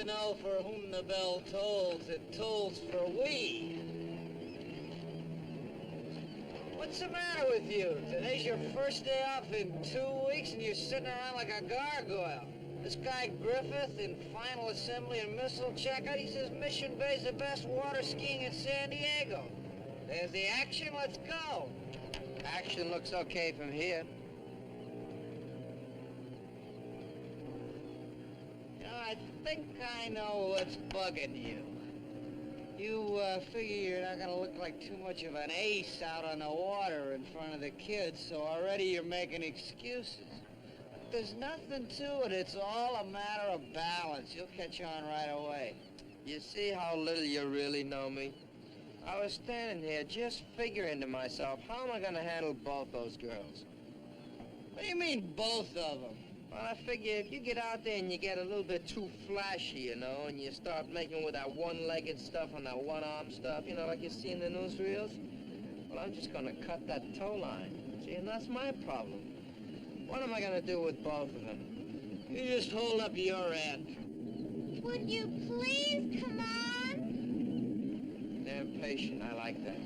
to know for whom the bell tolls. It tolls for we. What's the matter with you? Today's your first day off in 2 weeks and you're sitting around like a gargoyle. This guy Griffith in Final Assembly and Missile Checkout, he says Mission Bay's the best water skiing in San Diego. There's the action, let's go. Action looks okay from here. You know, I think I know what's bugging you. You figure you're not gonna look like too much of an ace out on the water in front of the kids, so already you're making excuses. But there's nothing to it. It's all a matter of balance. You'll catch on right away. You see how little you really know me? I was standing here just figuring to myself, how am I gonna handle both those girls? What do you mean, both of them? Well, I figure if you get out there and you get a little bit too flashy, you know, and you start making with that one-legged stuff and that one-arm stuff, you know, like you see in the newsreels, well, I'm just gonna cut that toe line. See, and that's my problem. What am I gonna do with both of them? You just hold up your end. Would you please come on? They're impatient. I like that.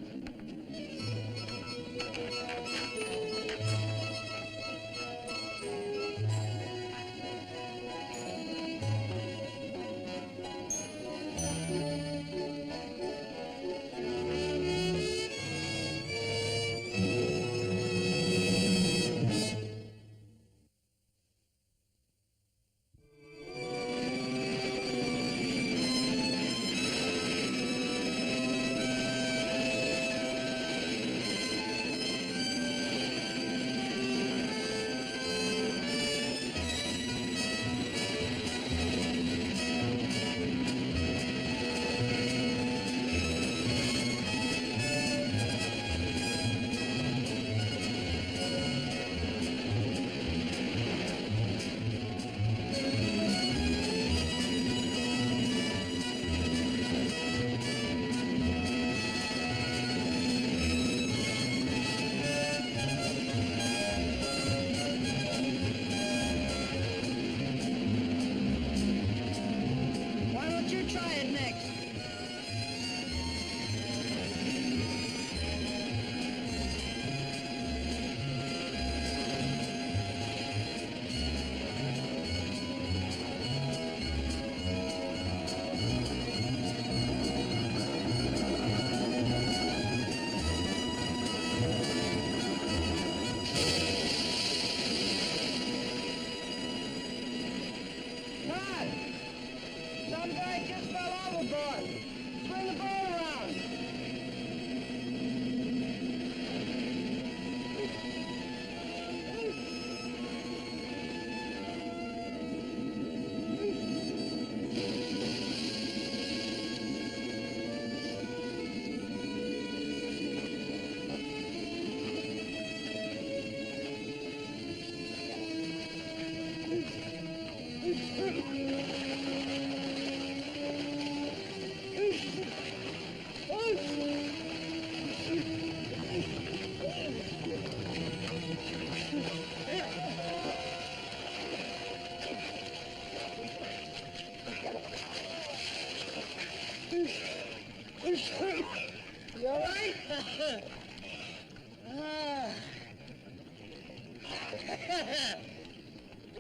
You all right?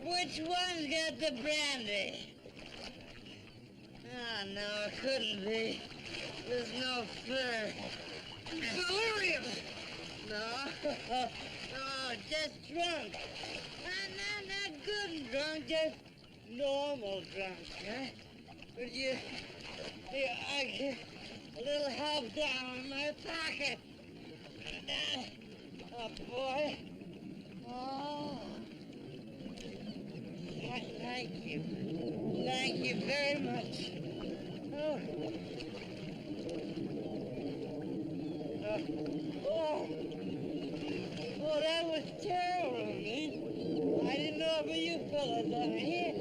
Which one's got the brandy? Oh, no, it couldn't be. There's no fur. Delirium! No. No, just drunk. Not good and drunk, just normal drunk, huh? Would you... Here, I get a little help down in my pocket. Oh, boy. Oh. Thank you. Thank you very much. Oh. Oh, that was terrible of me. I didn't know about you fellas down here.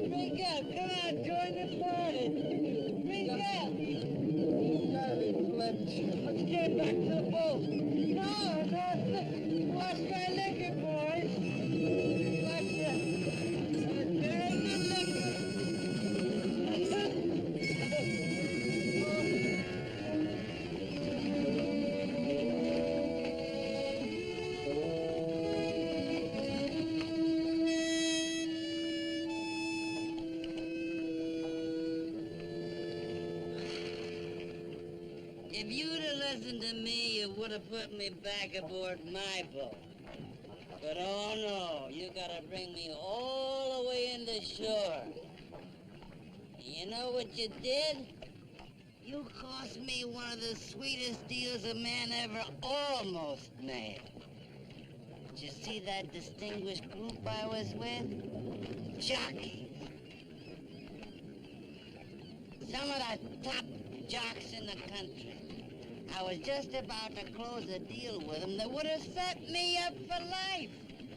Drink up. Come on, join the party. Drink up. Let's get back to the boat. No, watch my liquor, boys. Watch that. Very good liquor. If you'd have listened to me, you would have put me back aboard my boat. But oh no, you gotta bring me all the way into shore. You know what you did? You cost me one of the sweetest deals a man ever almost made. Did you see that distinguished group I was with? Jockeys. Some of the top jocks in the country. I was just about to close a deal with them that would have set me up for life.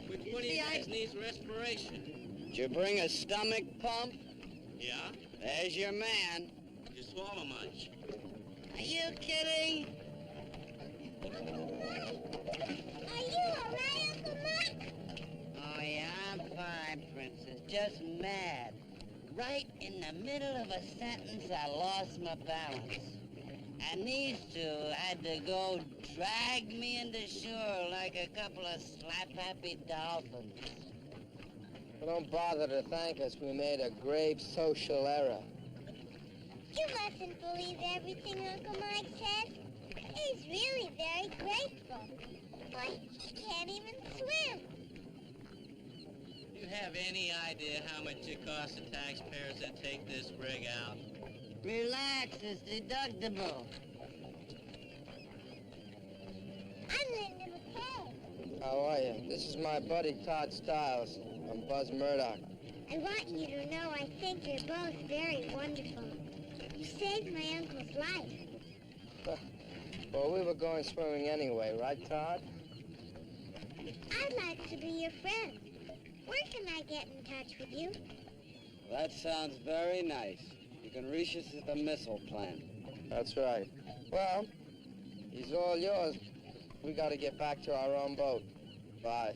Which one of you guys needs respiration? Did you bring a stomach pump? Yeah? There's your man. Did you swallow much? Are you kidding? Are you alright, Uncle Mike? Oh yeah, I'm fine, Princess. Just mad. Right in the middle of a sentence, I lost my balance. And these two had to go drag me into shore like a couple of slap-happy dolphins. Well, don't bother to thank us. We made a grave social error. You mustn't believe everything Uncle Mike says. He's really very grateful. Why, he can't even swim. Do you have any idea how much it costs the taxpayers that take this rig out? Relax, it's deductible. I'm Linda McKay. How are you? This is my buddy Todd Stiles. I'm Buzz Murdoch. I want you to know I think you're both very wonderful. You saved my uncle's life. Well, we were going swimming anyway, right, Todd? I'd like to be your friend. Where can I get in touch with you? That sounds very nice. You can reach us at the missile plant. That's right. Well, he's all yours. We got to get back to our own boat. Bye.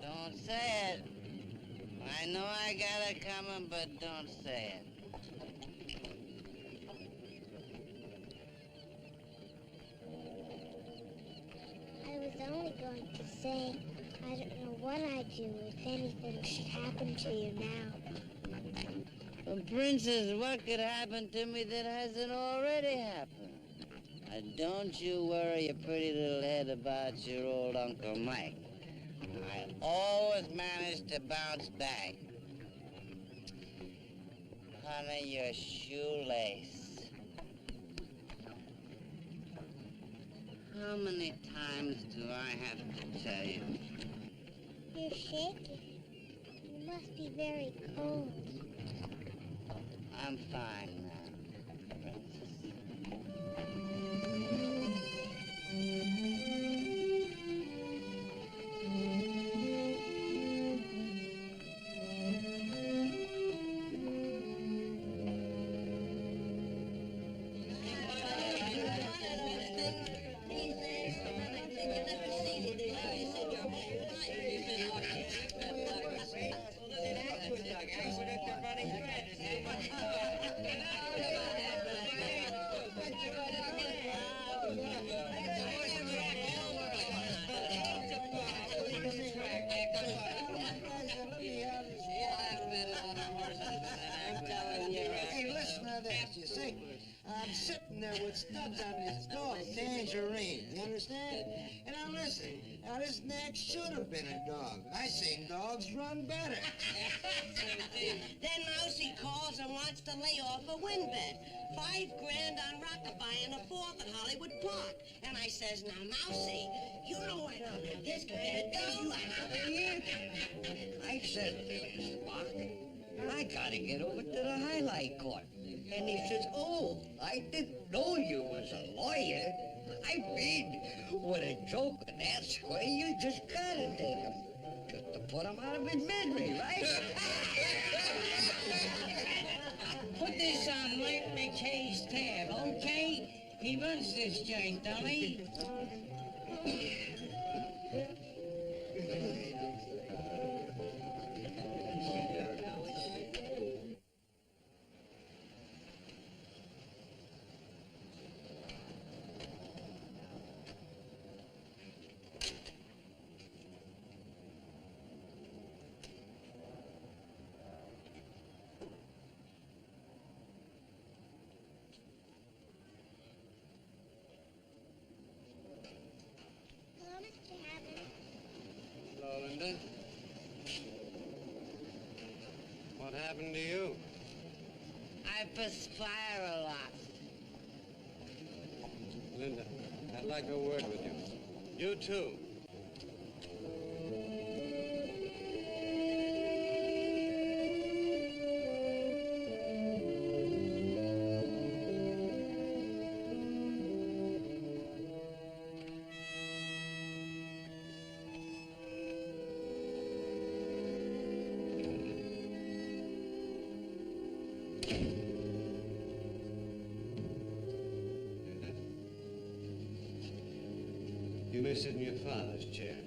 Don't say it. I know I got it coming, but don't say it. I was only going to say, I don't know what I'd do if anything should happen to you now. Well, Princess, what could happen to me that hasn't already happened? Don't you worry your pretty little head about your old Uncle Mike. I always manage to bounce back. Honey, your shoelace. How many times do I have to tell you? You're shaking. You must be very cold. I'm fine now, Princess. Hey, listen to this, you see? I'm sitting there with studs on this dog, Tangerine, you understand? And now listen, now this next should have been a dog. I seen dogs run better. Then Mousy calls and wants to lay off a wind bed. $5 grand on Rockabye and a fourth at Hollywood Park. And I says, now Mousy, you know I don't let this kid go. You out of here. I said to this Spock, I gotta get over to the highlight court. And he says, oh, I didn't know you was a lawyer. I mean, with a joke in that square, you just gotta take him. Just to put him out of his misery, right? Put this on Mike McKay's tab, okay? He runs this joint, don't he? Hello, Linda. What happened to you? I perspire a lot. Linda, I'd like a word with you. You too. You may sit in your father's chair.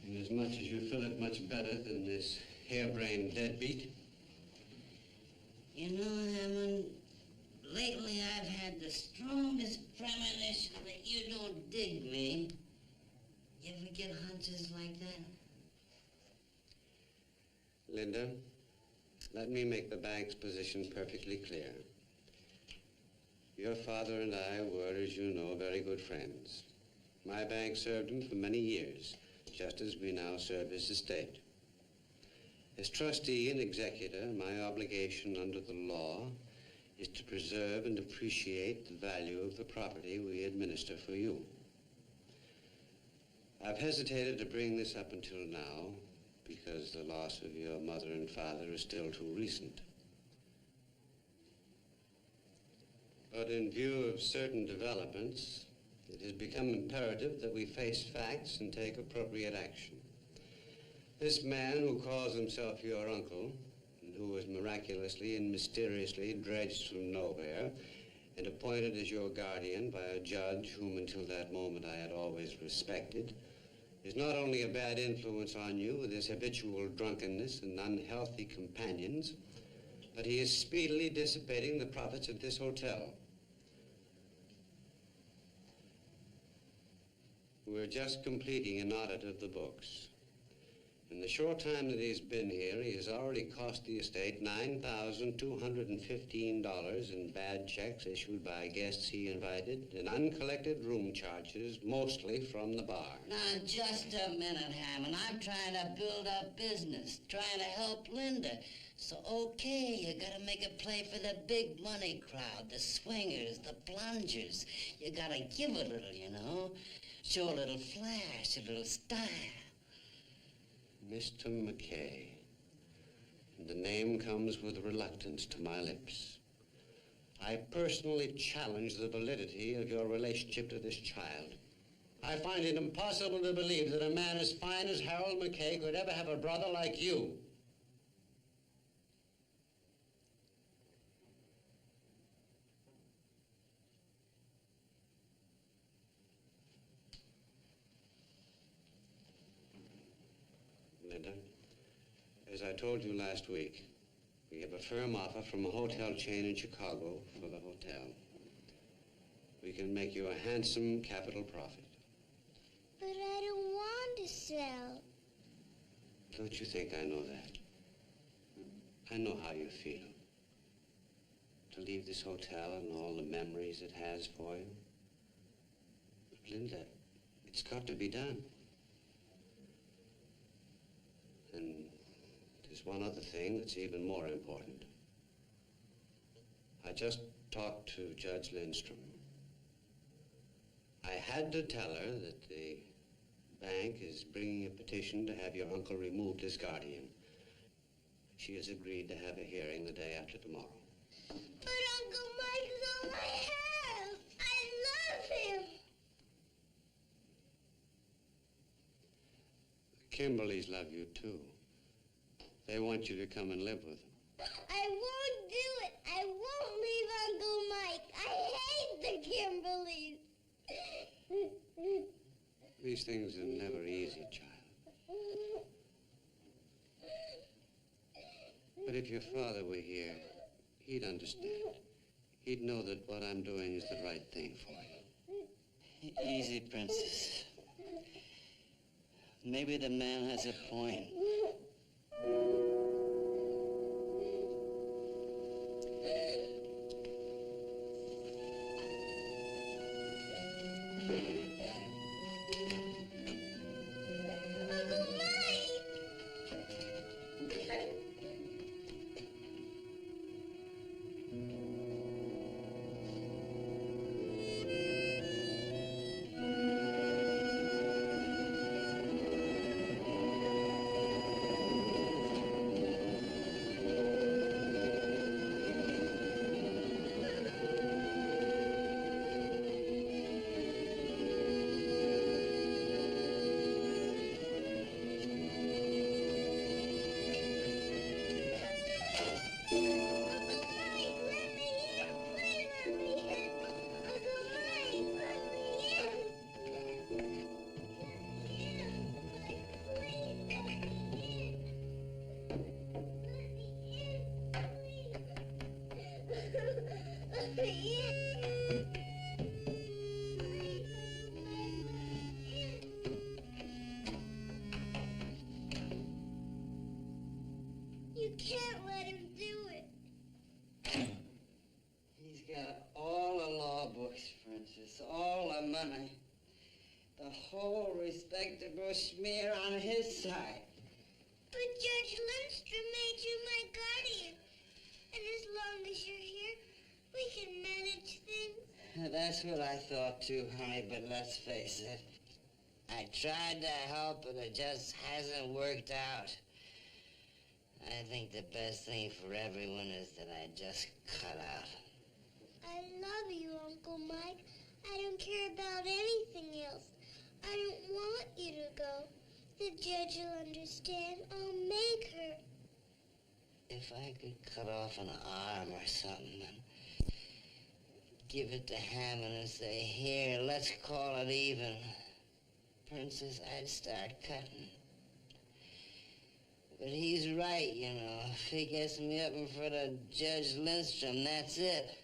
Inasmuch as you fill it much better than this harebrained deadbeat. You know, Hammond, lately I've had the strongest premonition that you don't dig me. You ever get hunches like that? Linda, let me make the bank's position perfectly clear. Your father and I were, as you know, very good friends. My bank served him for many years, just as we now serve his estate. As trustee and executor, my obligation under the law is to preserve and appreciate the value of the property we administer for you. I've hesitated to bring this up until now because the loss of your mother and father is still too recent. But in view of certain developments, it has become imperative that we face facts and take appropriate action. This man who calls himself your uncle, and who was miraculously and mysteriously dredged from nowhere and appointed as your guardian by a judge whom until that moment I had always respected, is not only a bad influence on you with his habitual drunkenness and unhealthy companions, but he is speedily dissipating the profits of this hotel. We're just completing an audit of the books. In the short time that he's been here, he has already cost the estate $9,215 in bad checks issued by guests he invited and uncollected room charges, mostly from the bar. Now, just a minute, Hammond. I'm trying to build up business, trying to help Linda. So, okay, you gotta make a play for the big money crowd, the swingers, the plungers. You gotta give a little, you know. Show a little flash, a little style. Mr. McKay. The name comes with reluctance to my lips. I personally challenge the validity of your relationship to this child. I find it impossible to believe that a man as fine as Harold McKay could ever have a brother like you. Linda, as I told you last week, we have a firm offer from a hotel chain in Chicago for the hotel. We can make you a handsome capital profit. But I don't want to sell. Don't you think I know that? I know how you feel. To leave this hotel and all the memories it has for you. But Linda, it's got to be done. And there's one other thing that's even more important. I just talked to Judge Lindstrom. I had to tell her that the bank is bringing a petition to have your uncle removed as guardian. She has agreed to have a hearing the day after tomorrow. But Uncle Mike's all I have. I love him. Kimberlys love you, too. They want you to come and live with them. I won't do it. I won't leave Uncle Mike. I hate the Kimberlys. These things are never easy, child. But if your father were here, he'd understand. He'd know that what I'm doing is the right thing for you. Easy, Princess. Maybe the man has a point. no respectable smear on his side. But Judge Lindstrom made you my guardian. And as long as you're here, we can manage things. That's what I thought too, honey, but let's face it. I tried to help, but it just hasn't worked out. I think the best thing for everyone is that I just cut out. I love you, Uncle Mike. I don't care about anything else. I don't want you to go. The judge will understand. I'll make her. If I could cut off an arm or something and give it to Hammond and say, here, let's call it even, Princess, I'd start cutting. But he's right, you know. If he gets me up in front of Judge Lindstrom, that's it.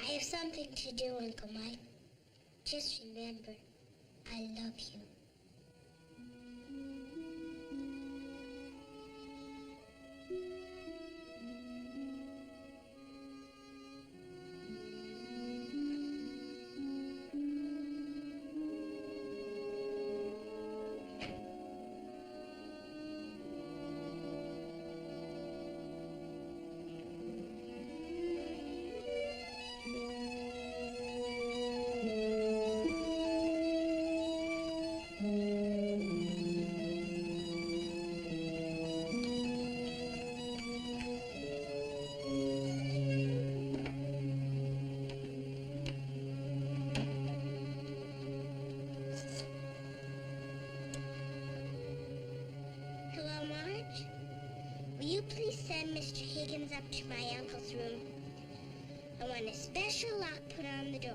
I have something to do, Uncle Mike. Just remember, I love you. Hello, Marge? Will you please send Mr. Higgins up to my uncle's room? I want a special lock put on the door.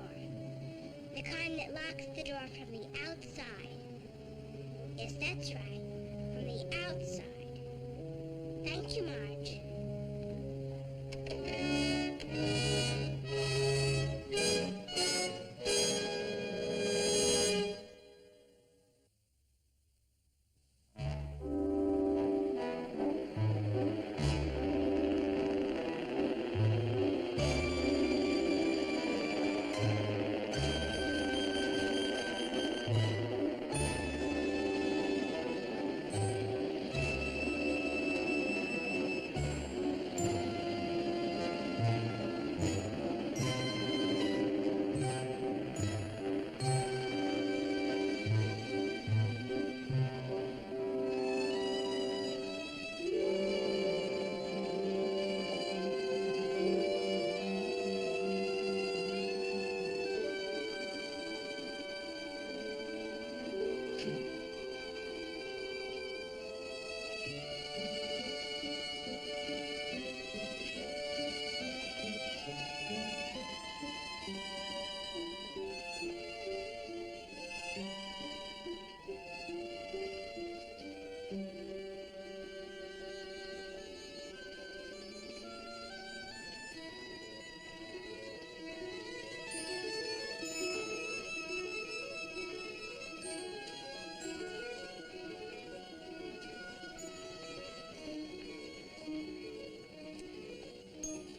The kind that locks the door from the outside. Yes, that's right. From the outside. Thank you, Marge.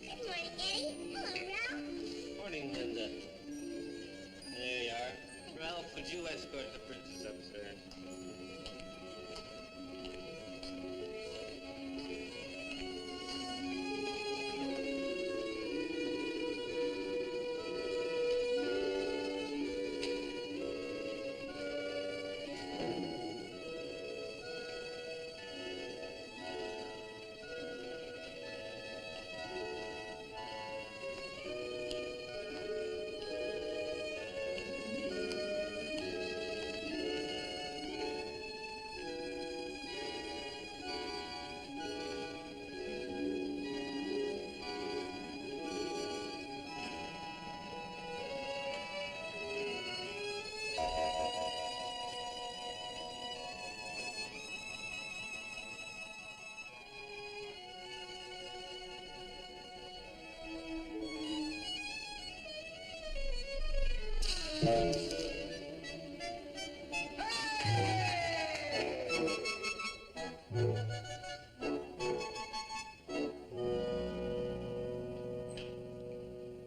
Good morning, Eddie. Hello, Ralph. Morning, Linda. There you are. Ralph, would you escort the princess upstairs?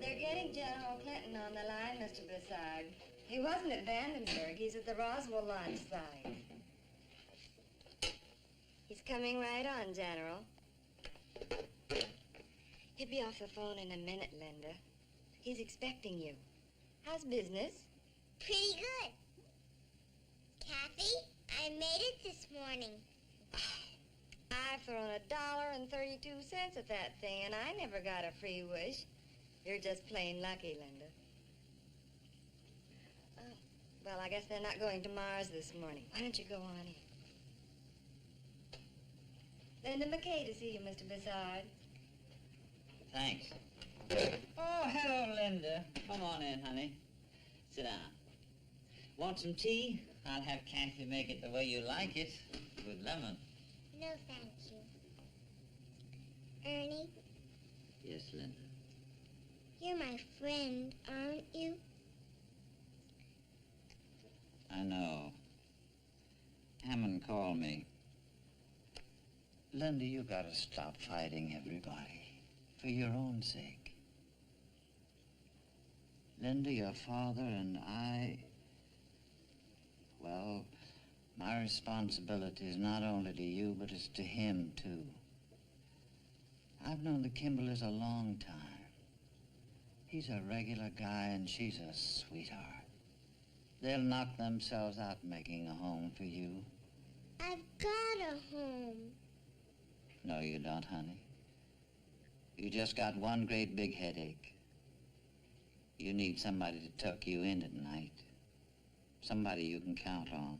They're getting General Clinton on the line. Mr. Broussard. He wasn't at Vandenberg. He's at the Roswell launch site. He's coming right on, General. He'll be off the phone in a minute, Linda. He's expecting you. How's business? Pretty good. Kathy, I made it this morning. I've thrown $1.32 at that thing, and I never got a free wish. You're just plain lucky, Linda. Oh, well, I guess they're not going to Mars this morning. Why don't you go on in? Linda McKay to see you, Mr. Broussard. Thanks. Oh, hello, Linda. Come on in, honey. Sit down. Want some tea? I'll have Kathy make it the way you like it, with lemon. No, thank you. Ernie, Yes, Linda. you're my friend, aren't you? I know. Hammond called me. Linda, you gotta stop fighting everybody. For your own sake. Linda, your father and I... Well, my responsibility is not only to you, but it's to him, too. I've known the Kimberleys a long time. He's a regular guy and she's a sweetheart. They'll knock themselves out making a home for you. I've got a home. No, you don't, honey. You just got one great big headache. You need somebody to tuck you in at night. Somebody you can count on.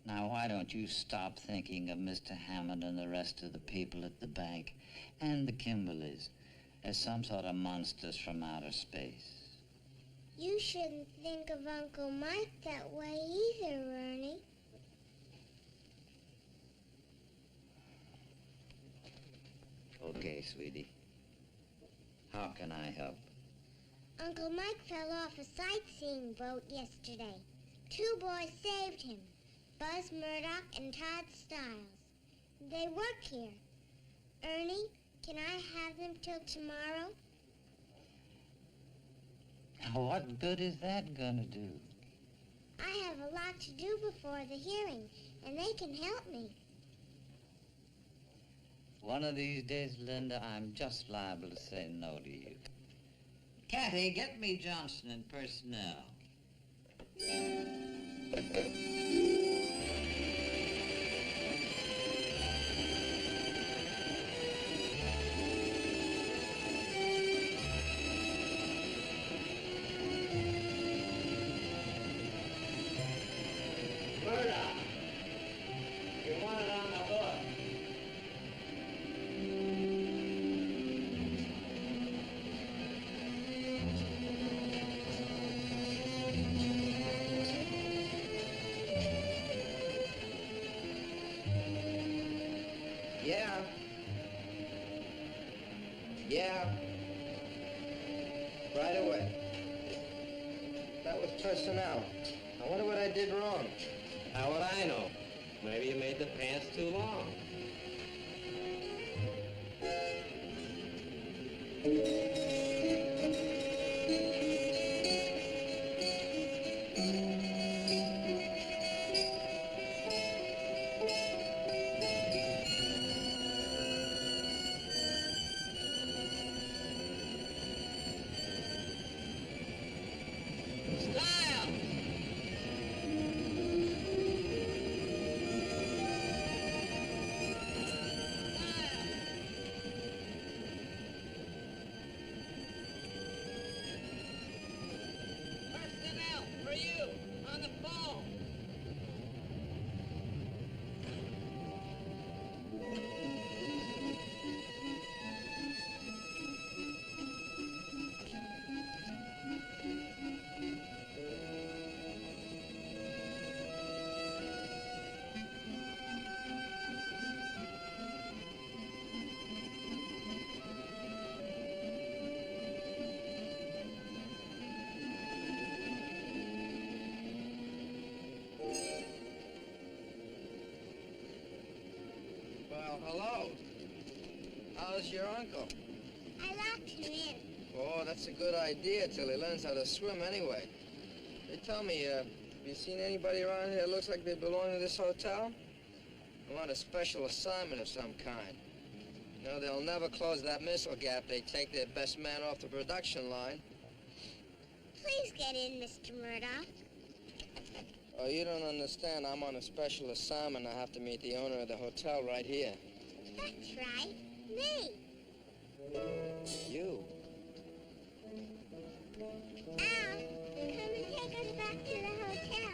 Now, why don't you stop thinking of Mr. Hammond and the rest of the people at the bank and the Kimberleys as some sort of monsters from outer space? You shouldn't think of Uncle Mike that way either, Ernie. Okay, sweetie. How can I help? Uncle Mike fell off a sightseeing boat yesterday. 2 boys saved him, Buzz Murdoch and Todd Stiles. They work here. Ernie, can I have them till tomorrow? Now, what good is that gonna do? I have a lot to do before the hearing, and they can help me. One of these days, Linda, I'm just liable to say no to you. Kathy, get me Johnson in personnel. Murdoch, you want it on the hook. Yeah. Yeah. Right away. That was personnel. I wonder what I did wrong. How would I know? Maybe you made the pants too long. Style! Personnel, for you, on the phone. Well, hello. How's your uncle? I locked him in. Oh, that's a good idea till he learns how to swim anyway. Hey, tell me, have you seen anybody around here that looks like they belong to this hotel? I want a special assignment of some kind. You know, they'll never close that missile gap. They take their best man off the production line. Please get in, Mr. Murdoch. Oh, you don't understand. I'm on a special assignment. I have to meet the owner of the hotel right here. That's right. Me. You? Al, come and take us back to the hotel.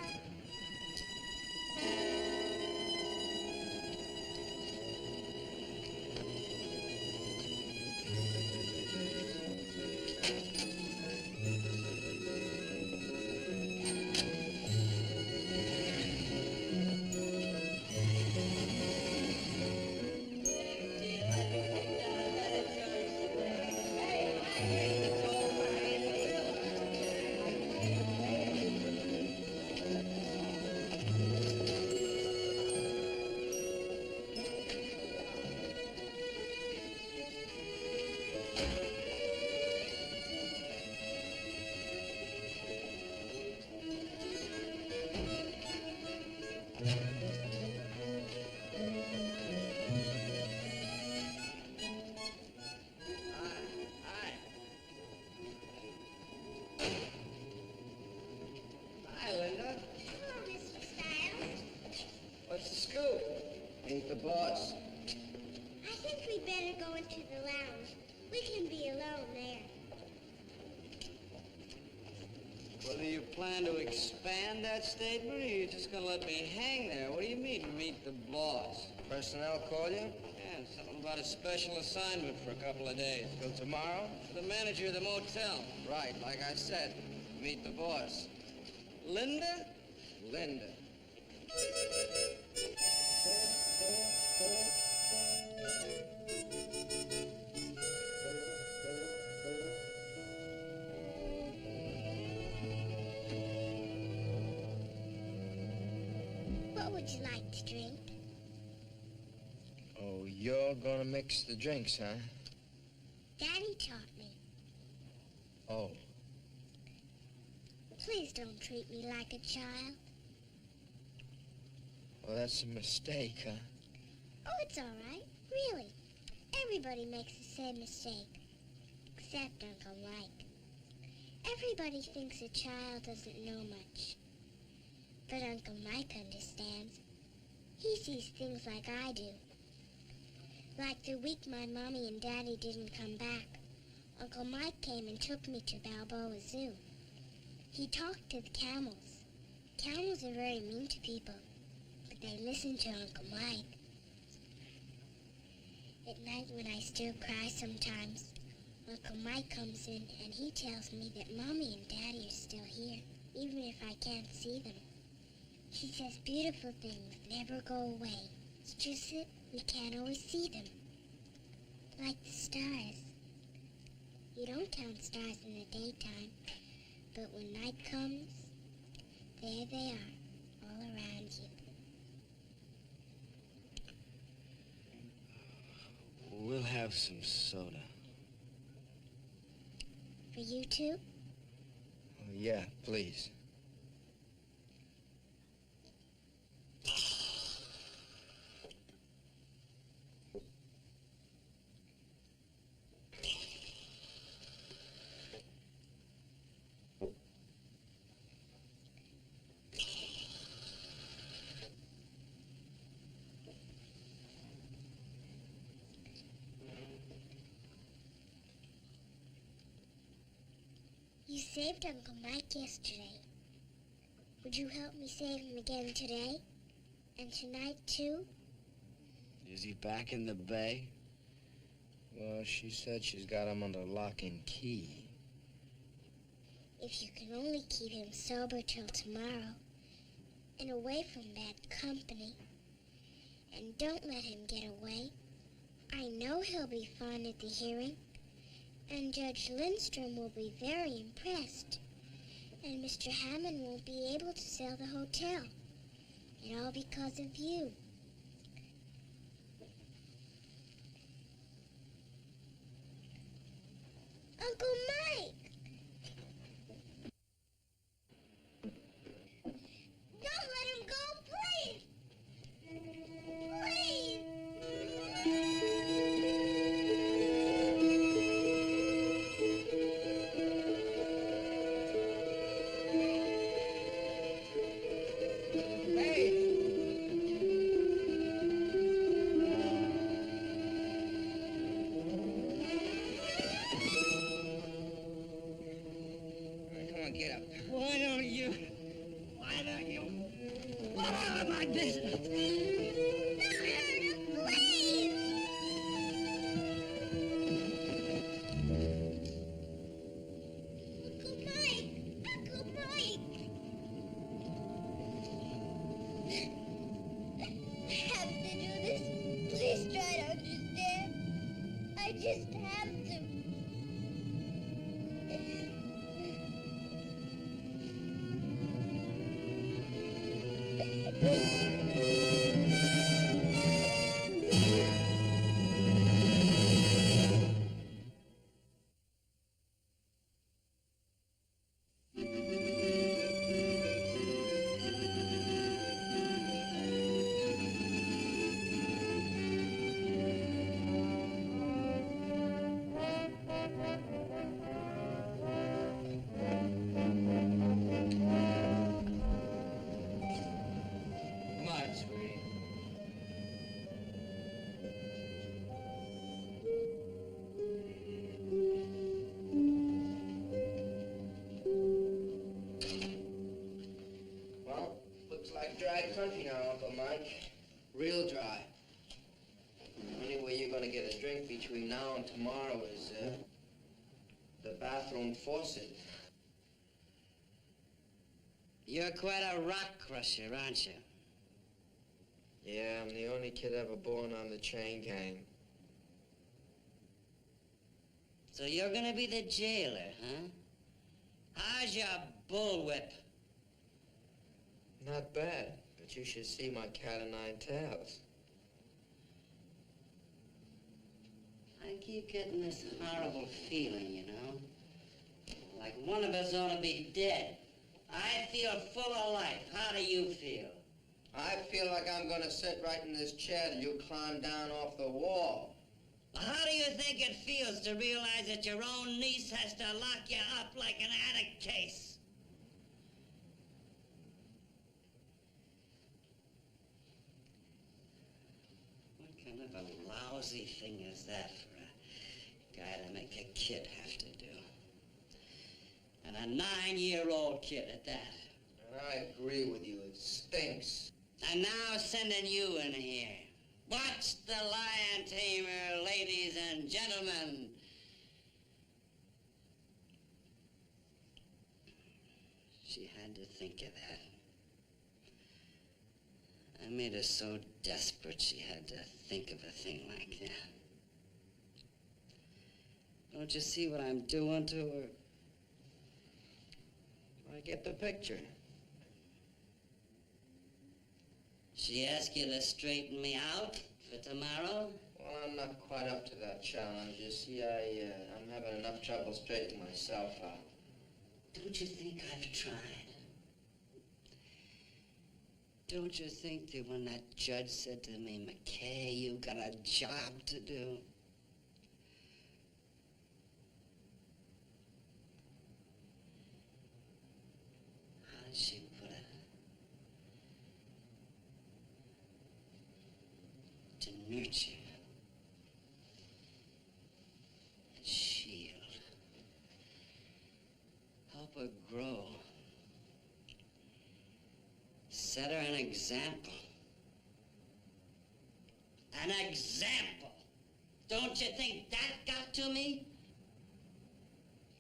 Hi, Linda. Hello, Mr. Stiles. What's the scoop? Meet the boss. I think we'd better go into the lounge. We can be alone there. Well, do you plan to expand that statement, or are you just going to let me hang there? What do you mean, meet the boss? Personnel call you? Yeah, something about a special assignment for a couple of days. Till tomorrow? The manager of the motel. Right, like I said. Meet the boss. Linda? Linda. What would you like to drink? Oh, you're gonna mix the drinks, huh? Daddy taught me. Oh. Please don't treat me like a child. Well, that's a mistake, huh? Oh, it's all right. Really. Everybody makes the same mistake. Except Uncle Mike. Everybody thinks a child doesn't know much. But Uncle Mike understands. He sees things like I do. Like the week my mommy and daddy didn't come back, Uncle Mike came and took me to Balboa Zoo. He talked to the camels. Camels are very mean to people, but they listen to Uncle Mike. At night when I still cry sometimes, Uncle Mike comes in and he tells me that Mommy and Daddy are still here, even if I can't see them. He says beautiful things never go away. It's just that we can't always see them. Like the stars. You don't count stars in the daytime, but when night comes, there they are, all around you. We'll have some soda. For you too? Oh, yeah, please. You saved Uncle Mike yesterday. Would you help me save him again today? And tonight, too? Is he back in the bay? Well, she said she's got him under lock and key. If you can only keep him sober till tomorrow, and away from bad company, and don't let him get away, I know he'll be fine at the hearing. And Judge Lindstrom will be very impressed. And Mr. Hammond won't be able to sell the hotel. And all because of you. Uncle on, get up. Why don't you? What out of my business? Please! Uncle Mike! Uncle Mike! I have to do this. Please try to understand. I just have to. Come on, sweetie. Well, looks like dry country now, Uncle Mike. Real dry. Only way you're gonna get a drink between now and tomorrow is, the bathroom faucet. You're quite a rock crusher, aren't you? Yeah, I'm the only kid ever born on the chain gang. So you're gonna be the jailer, huh? How's your bullwhip? Not bad, but you should see my cat o' nine tails. I keep getting this horrible feeling, you know? Like one of us ought to be dead. I feel full of life. How do you feel? I feel like I'm gonna sit right in this chair till you climb down off the wall. How do you think it feels to realize that your own niece has to lock you up like an attic case? What kind of a lousy thing is that for a guy to make a kid have to do? And a 9-year-old kid at that. And I agree with you, it stinks. And now sending you in here. Watch the lion tamer, ladies and gentlemen. She had to think of that. I made her so desperate she had to think of a thing like that. Don't you see what I'm doing to her? I get the picture. She asked you to straighten me out for tomorrow? Well, I'm not quite up to that challenge. You see, I'm having enough trouble straightening myself out. Don't you think I've tried? Don't you think that when that judge said to me, McKay, you got a job to do? How did she put it? To nurture, shield, help her grow, set her an example. An example! Don't you think that got to me?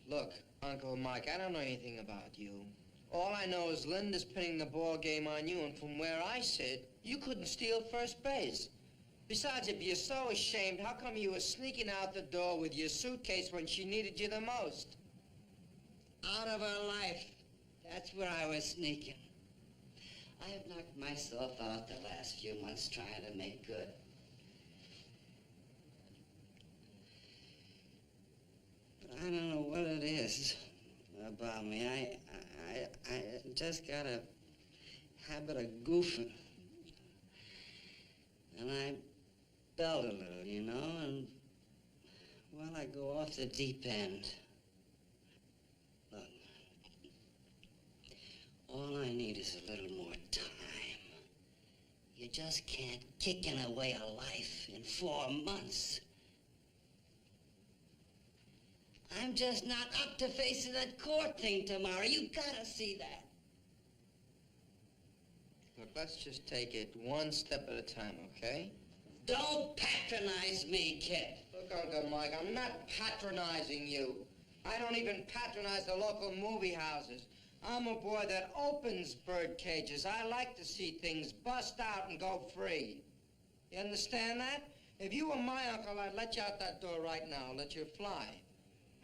Look, Uncle Mike, I don't know anything about you. All I know is Linda's pinning the ball game on you, and from where I sit, you couldn't steal first base. Besides, if you're so ashamed, how come you were sneaking out the door with your suitcase when she needed you the most? Out of her life. That's where I was sneaking. I have knocked myself out the last few months trying to make good. But I don't know what it is about me. I just got a habit of goofing. And I belt a little, you know, and, well, I go off the deep end. Look, all I need is a little more time. You just can't kick away a life in 4 months. I'm just not up to facing that court thing tomorrow. You gotta see that. Look, let's just take it one step at a time, okay? Don't patronize me, kid. Look, Uncle Mike, I'm not patronizing you. I don't even patronize the local movie houses. I'm a boy that opens bird cages. I like to see things bust out and go free. You understand that? If you were my uncle, I'd let you out that door right now, let you fly.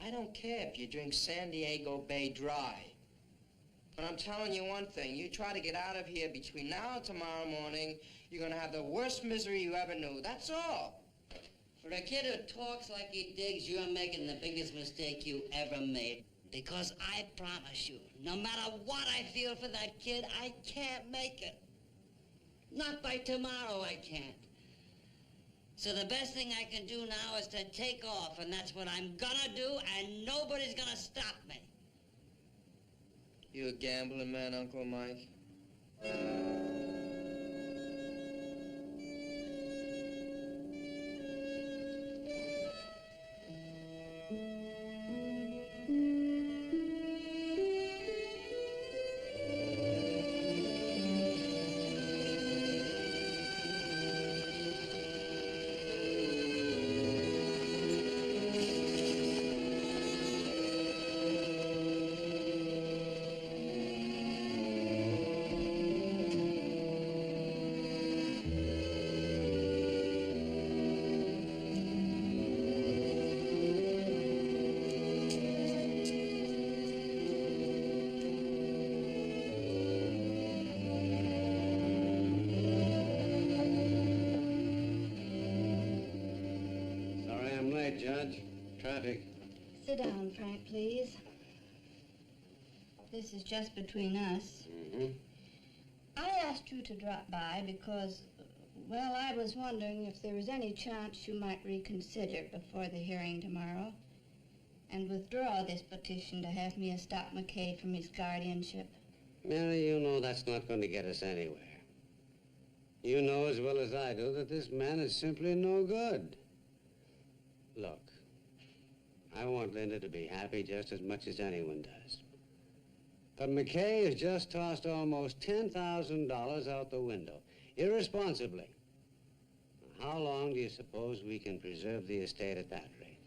I don't care if you drink San Diego Bay dry. But I'm telling you one thing, you try to get out of here between now and tomorrow morning, you're gonna have the worst misery you ever knew. That's all. For a kid who talks like he digs, you're making the biggest mistake you ever made. Because I promise you, no matter what I feel for that kid, I can't make it. Not by tomorrow, I can't. So the best thing I can do now is to take off, and that's what I'm gonna do, and nobody's gonna stop me. You a gambling man, Uncle Mike? Judge. Traffic. Sit down, Frank, please. This is just between us. Mm-hmm. I asked you to drop by because, well, I was wondering if there was any chance you might reconsider before the hearing tomorrow and withdraw this petition to have me stop McKay from his guardianship. Mary, you know that's not going to get us anywhere. You know as well as I do that this man is simply no good. Look, I want Linda to be happy just as much as anyone does. But McKay has just tossed almost $10,000 out the window, irresponsibly. How long do you suppose we can preserve the estate at that rate?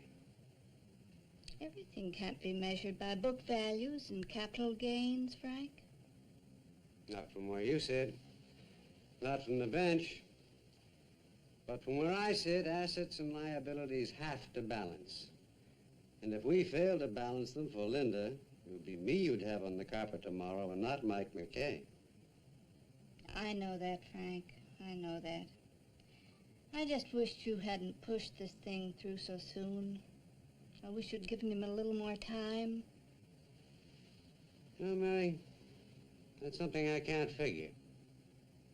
Everything can't be measured by book values and capital gains, Frank. Not from where you sit, not from the bench. But from where I sit, assets and liabilities have to balance. And if we fail to balance them for Linda, it would be me you'd have on the carpet tomorrow and not Mike McKay. I know that, Frank. I know that. I just wished you hadn't pushed this thing through so soon. I wish you'd given him a little more time. No, Mary, that's something I can't figure.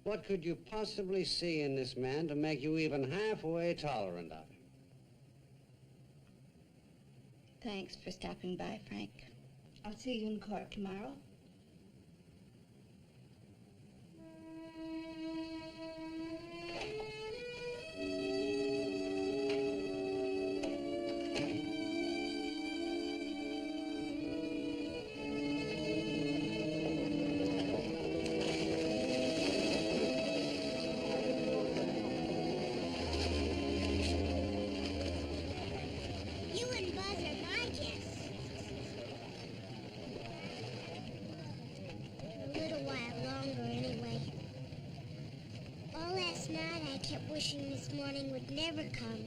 What could you possibly see in this man to make you even halfway tolerant of him? Thanks for stopping by, Frank. I'll see you in court tomorrow. Wishing this morning would never come.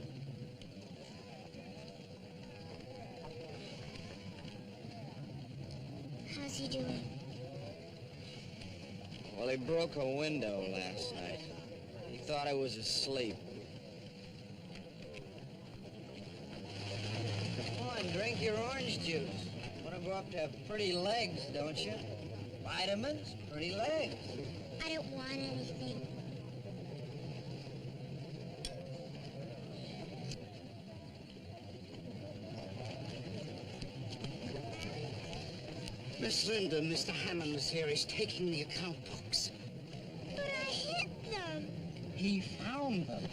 How's he doing? Well, he broke a window last night. He thought I was asleep. Come on, drink your orange juice. Want to grow up to have pretty legs, don't you? Vitamins, pretty legs. I don't want anything. Miss Linda, Mr. Hammond was here. He's taking the account books. But I hid them. He found them.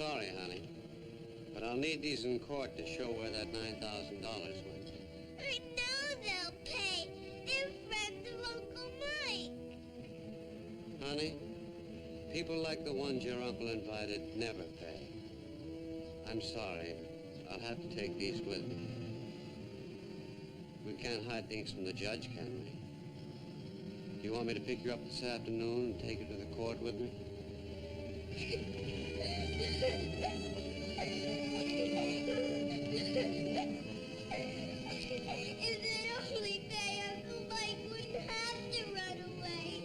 sorry, honey. But I'll need these in court to show where that $9,000 went. I know they'll pay. They're friends of Uncle Mike. Honey, people like the ones your uncle invited never pay. I'm sorry. I'll have to take these with me. We can't hide things from the judge, can we? Do you want me to pick you up this afternoon and take you to the court with me? If they'd only pay, Uncle Mike wouldn't have to run away.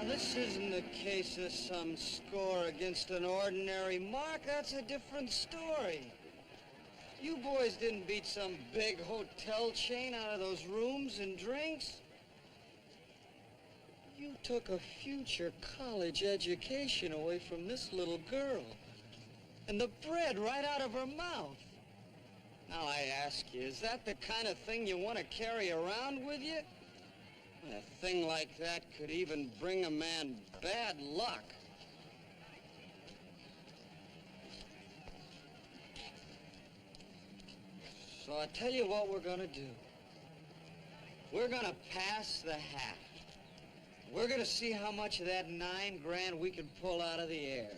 This isn't a case of some score against an ordinary mark. That's a different story. You boys didn't beat some big hotel chain out of those rooms and drinks. You took a future college education away from this little girl. And the bread right out of her mouth. Now I ask you, is that the kind of thing you want to carry around with you? A thing like that could even bring a man bad luck. So I tell you what we're gonna do. We're gonna pass the hat. We're gonna see how much of that $9 grand we can pull out of the air.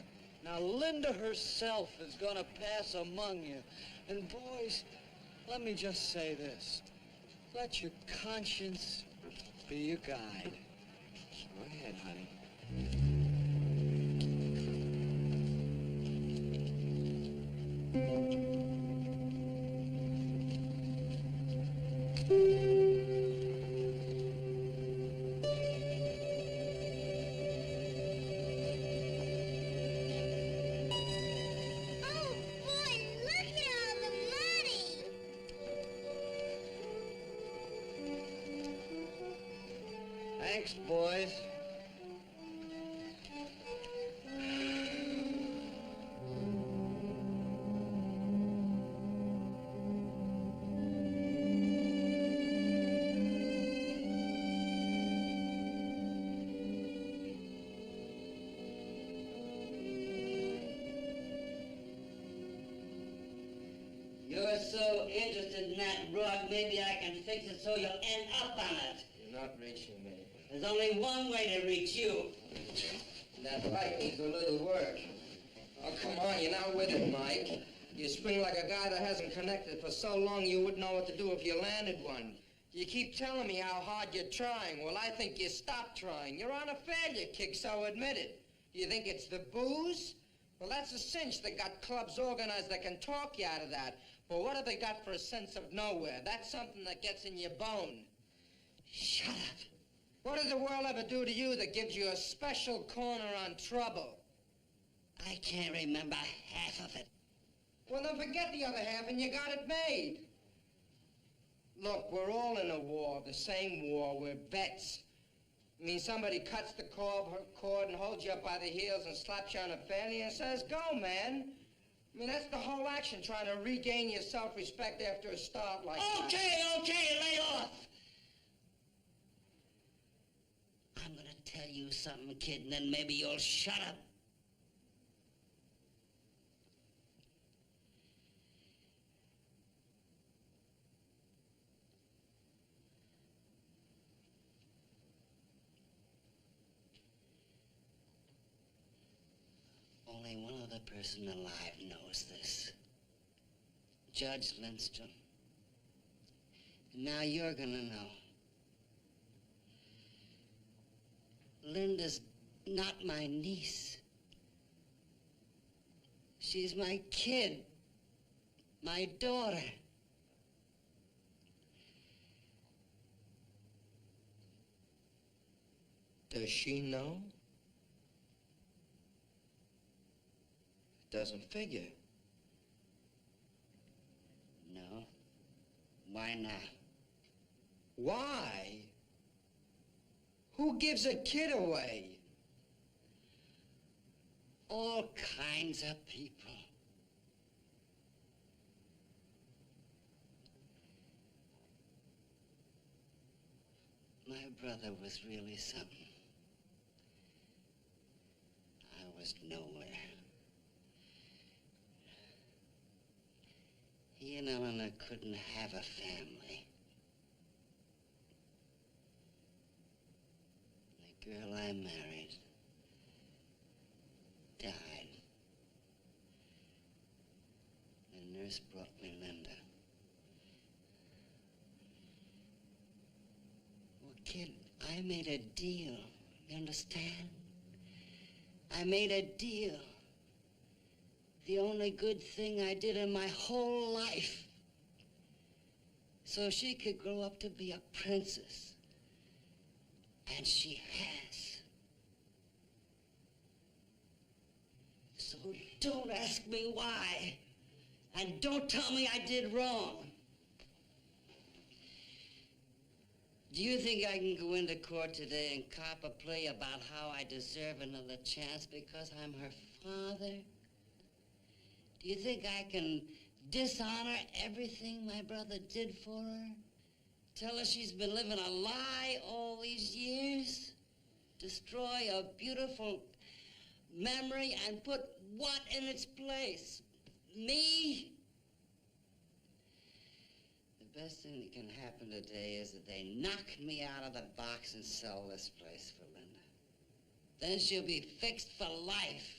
Now Linda herself is gonna pass among you. And boys, let me just say this. Let your conscience be your guide. Go ahead, honey. Thanks, boys. You're so interested in that rug, maybe I can fix it so you'll end up on it. You're not reaching me. There's only one way to reach you. That light needs a little work. Oh, come on, you're not with it, Mike. You spring like a guy that hasn't connected for so long you wouldn't know what to do if you landed one. You keep telling me how hard you're trying. Well, I think you stopped trying. You're on a failure kick, so admit it. You think it's the booze? Well, that's a cinch. They got clubs organized that can talk you out of that. But what have they got for a sense of nowhere? That's something that gets in your bone. Shut up. What does the world ever do to you that gives you a special corner on trouble? I can't remember half of it. Well, then forget the other half and you got it made. Look, we're all in a war, the same war. We're vets. I mean, somebody cuts the cord and holds you up by the heels and slaps you on the fanny and says, go, man. I mean, that's the whole action, trying to regain your self-respect after a start like that. Okay, lay off. I'm gonna tell you something, kid, and then maybe you'll shut up. Only one other person alive knows this. Judge Lindstrom. And now you're gonna know. Linda's not my niece. She's my kid. My daughter. Does she know? Doesn't figure. No. Why not? Why? Who gives a kid away? All kinds of people. My brother was really something. I was nowhere. He and Eleanor couldn't have a family. The girl I married died. The nurse brought me Linda. Well, kid, I made a deal. You understand? I made a deal. The only good thing I did in my whole life. So she could grow up to be a princess. And she has. So don't ask me why. And don't tell me I did wrong. Do you think I can go into court today and cop a plea about how I deserve another chance because I'm her father? Do you think I can dishonor everything my brother did for her? Tell her she's been living a lie all these years? Destroy a beautiful memory and put what in its place? Me? The best thing that can happen today is that they knock me out of the box and sell this place for Linda. Then she'll be fixed for life.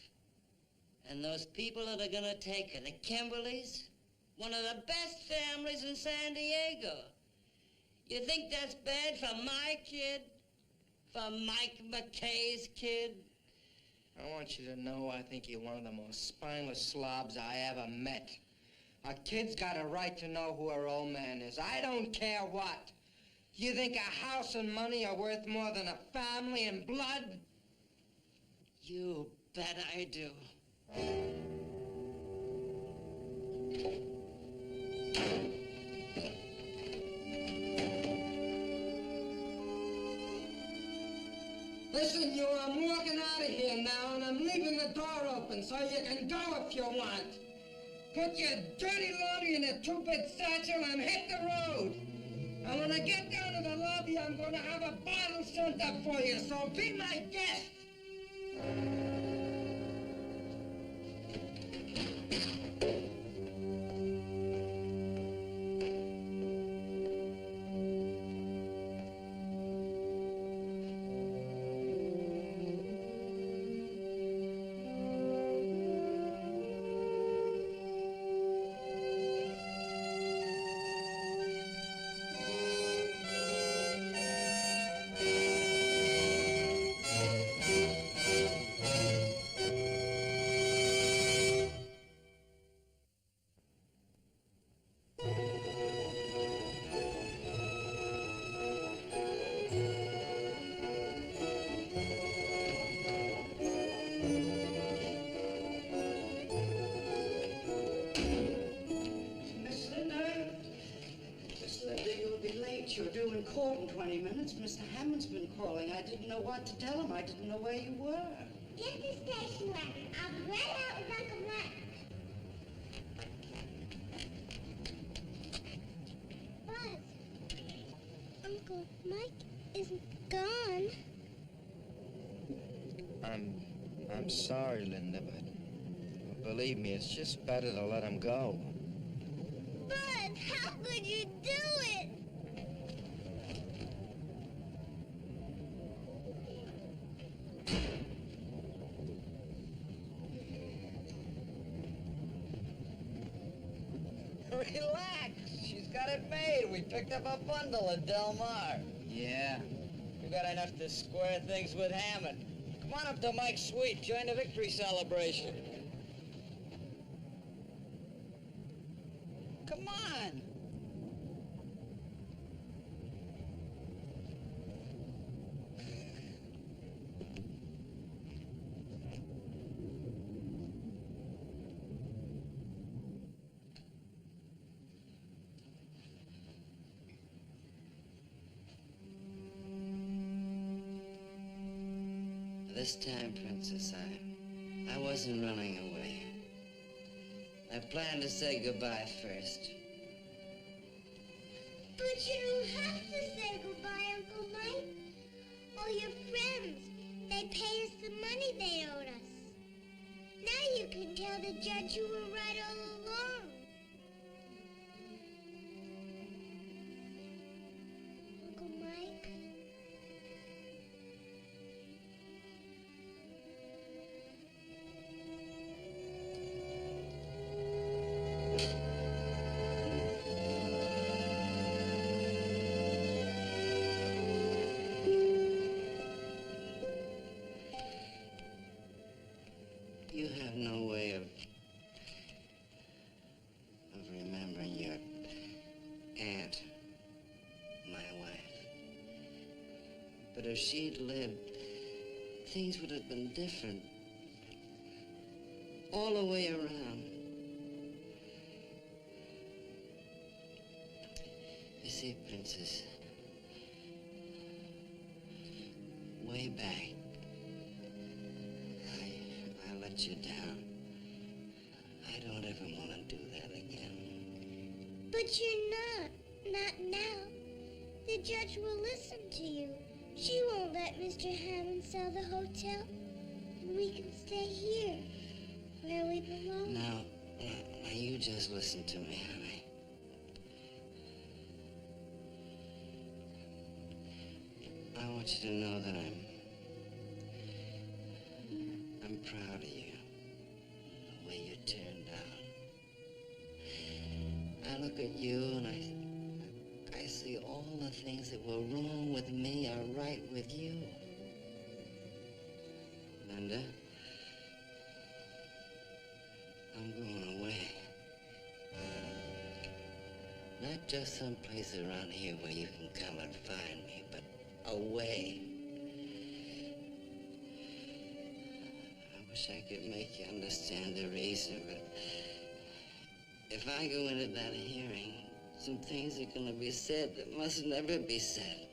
And those people that are gonna take her, the Kimberleys, one of the best families in San Diego. You think that's bad for my kid? For Mike McKay's kid? I want you to know I think you're one of the most spineless slobs I ever met. A kid's got a right to know who her old man is. I don't care what. You think a house and money are worth more than a family and blood? You bet I do. so you can go if you want. Put your dirty laundry in a two-bit satchel and hit the road. And when I get down to the lobby, I'm going to have a bottle sent up for you, so be my guest. You're due in court in 20 minutes. Mr. Hammond's been calling. I didn't know what to tell him. I didn't know where you were. Get the station wagon. I'll be right out with Uncle Mike. Buzz, Uncle Mike isn't gone. I'm sorry, Linda, but believe me, it's just better to let him go. Buzz, how could you do it? Relax. She's got it made. We picked up a bundle at Del Mar. Yeah. We got enough to square things with Hammond. Come on up to Mike's suite. Join the victory celebration. Come on. This time, Princess, I wasn't running away. I planned to say goodbye first. But you don't have to say goodbye, Uncle Mike. All your friends, they pay us the money they owed us. Now you can tell the judge you were right all along. Uncle Mike? You have no way of remembering your aunt, my wife. But if she'd lived, things would have been different. All the way around. You see, Princess, way back, I let you down. I don't ever want to do that again. But you're not. Not now. The judge will listen to you. She won't let Mr. Hammond sell the hotel. And we can stay here, where we belong. Now, you just listen to me, honey. I want you to know that I'm proud of you, the way you turned out. I look at you and I see all the things that were wrong with me are right with you. Linda, I'm going away. Not just someplace around here where you can come and find me, but away. I wish I could make you understand the reason, but if I go into that hearing, some things are going to be said that must never be said.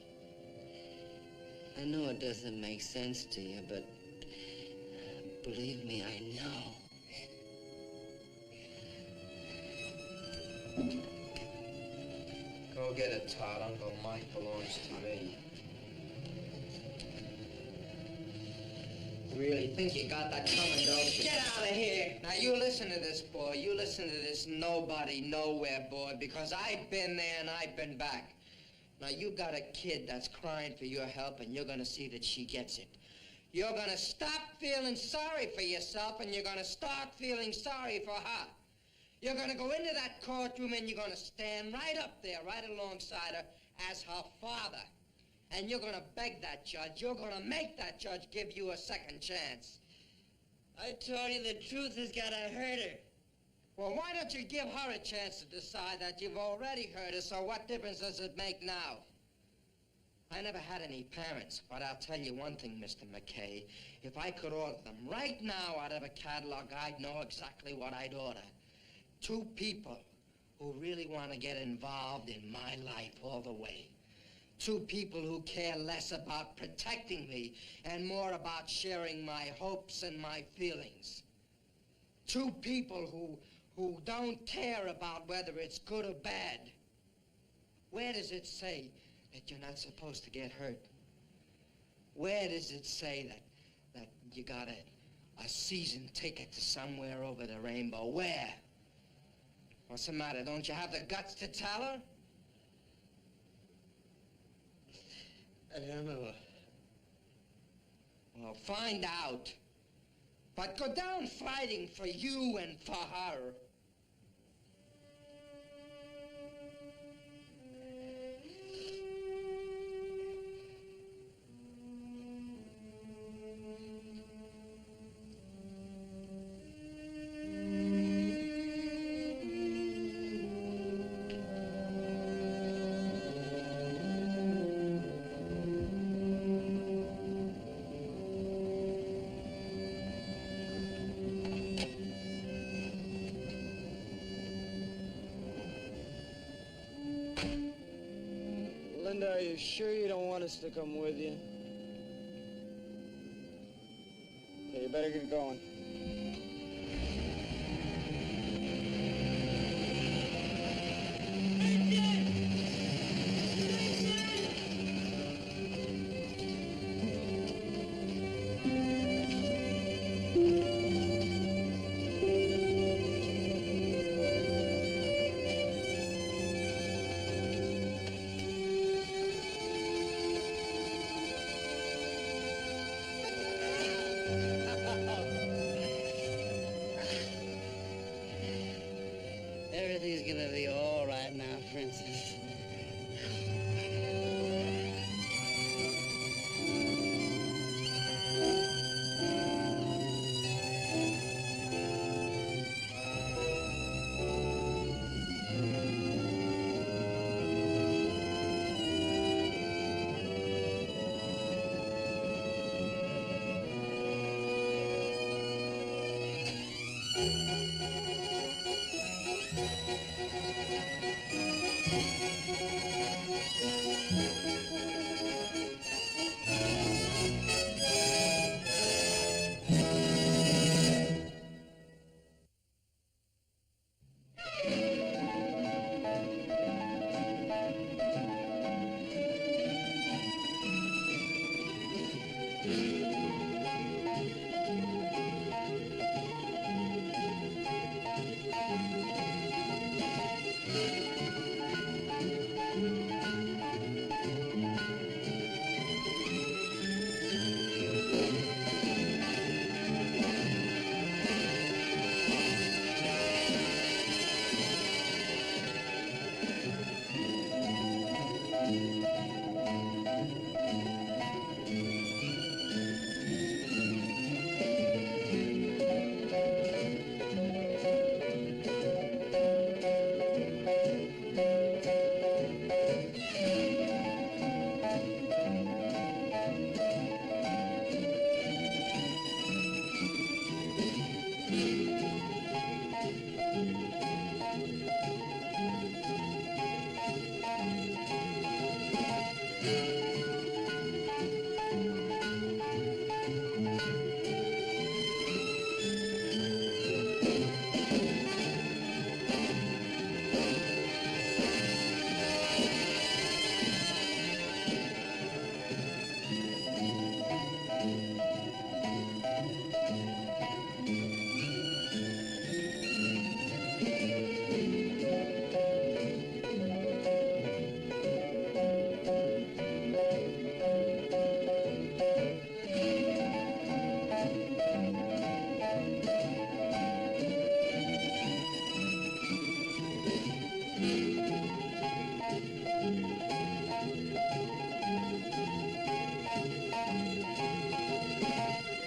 I know it doesn't make sense to you, but believe me, I know. Forget it, Todd. Uncle Mike belongs to me. You really think you got that coming, don't you? Get out of here. Now, you listen to this, boy. You listen to this nobody, nowhere, boy, because I've been there and I've been back. Now, you got a kid that's crying for your help, and you're gonna see that she gets it. You're gonna stop feeling sorry for yourself, and you're gonna start feeling sorry for her. You're gonna go into that courtroom, and you're gonna stand right up there, right alongside her, as her father. And you're gonna beg that judge, you're gonna make that judge give you a second chance. I told you the truth has gotta hurt her. Well, why don't you give her a chance to decide that you've already heard her, so what difference does it make now? I never had any parents, but I'll tell you one thing, Mr. McKay. If I could order them right now out of a catalog, I'd know exactly what I'd order. 2 people who really want to get involved in my life all the way. 2 people who care less about protecting me and more about sharing my hopes and my feelings. 2 people who don't care about whether it's good or bad. Where does it say that you're not supposed to get hurt? Where does it say that you got a season ticket to somewhere over the rainbow? Where? What's the matter? Don't you have the guts to tell her? I don't know. Well, find out. But go down fighting for you and for her. Linda, are you sure you don't want us to come with you? Okay, you better get going. Everything's gonna be all right now, Princess.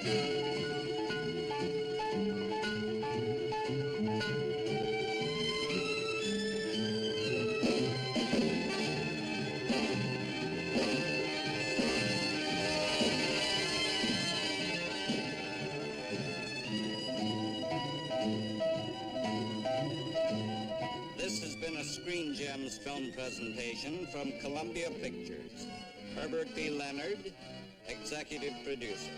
This has been a Screen Gems film presentation from Columbia Pictures. Herbert B. Leonard, executive producer.